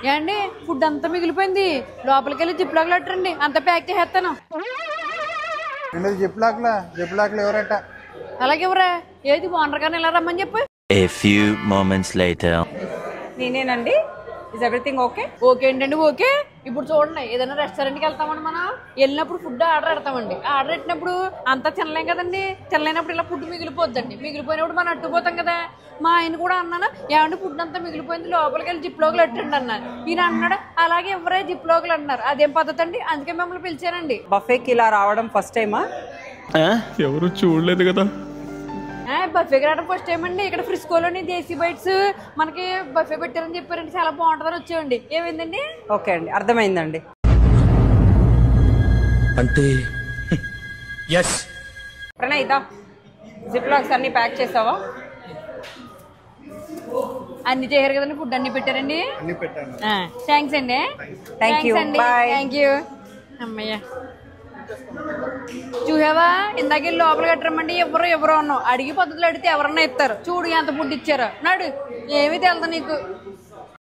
ఏండి ఫుడ్ అంతా మిగిలిపోయింది, లోపలికి వెళ్ళి జిప్ లాక్ లెట్టరండి, అంతా ప్యాక్ చేసేస్తాను. జిప్ లాక్లు ఎవరట? అలాగే ఎవరా? ఏది ఓనర్ గారిని ఇలా రమ్మని చెప్పు. A few moments later. నేనేనండి. Is everything okay? ఓకే ఏంటండి ఓకే. ఇప్పుడు చూడండి, ఏదైనా రెస్టారెంట్కి వెళ్తామండి, మనం వెళ్ళినప్పుడు ఫుడ్ ఆర్డర్ పెడతామండి. ఆర్డర్ పెట్టినప్పుడు అంతా తినలేం కదండి, తినలేనప్పుడు ఇలా ఫుడ్ మిగిలిపోద్దండి. మిగిలిపోయినప్పుడు మనం అట్టుపోతాం కదా. మా ఆయన కూడా అన్నాను, ఏమంటే ఫుడ్ అంతా మిగిలిపోయింది, లోపలికి వెళ్ళి జిప్ లోకలు అట్టండి అన్నాను. ఈయన అన్నాడు అలాగే ఎవరే జిప్ లోకలు అన్నారు. అదేం పద్ధతి అండి? అందుకే మిమ్మల్ని పిలిచానండి. బఫేకి ఇలా రావడం ఫస్ట్ టైమా? ఎవరు చూడలేదు కదా. బఫేకి రావడం ఫస్ట్ టైం అండి. ఇక్కడ ఫ్రిస్కోలోని దేశీ బైట్స్ మనకి బఫే పెట్టారని చెప్పారండి, చాలా బాగుంటుందని వచ్చామండి. ఏమైందండి? ఓకే అండి, అర్థమైందండి. అంటే ఎస్. ప్రణయ్ ఇదా జిప్ లాక్స్ అన్ని ప్యాక్ చేసావా? అన్ని చేయరు కదండి, ఫుడ్ అన్ని పెట్టారండి. థ్యాంక్స్ అండి. Thank you. Bye. Thank you. అమ్మయ్య చూసావా, ఇందాక లోపల కట్టరమండి, ఎవరో ఉన్నావు. అడిగి పద్ధతులు అడిగితే ఎవరన్నా ఇస్తారు. చూడు ఎంత ఫుడ్ ఇచ్చారో. నాడు ఏమీ తెలదు నీకు.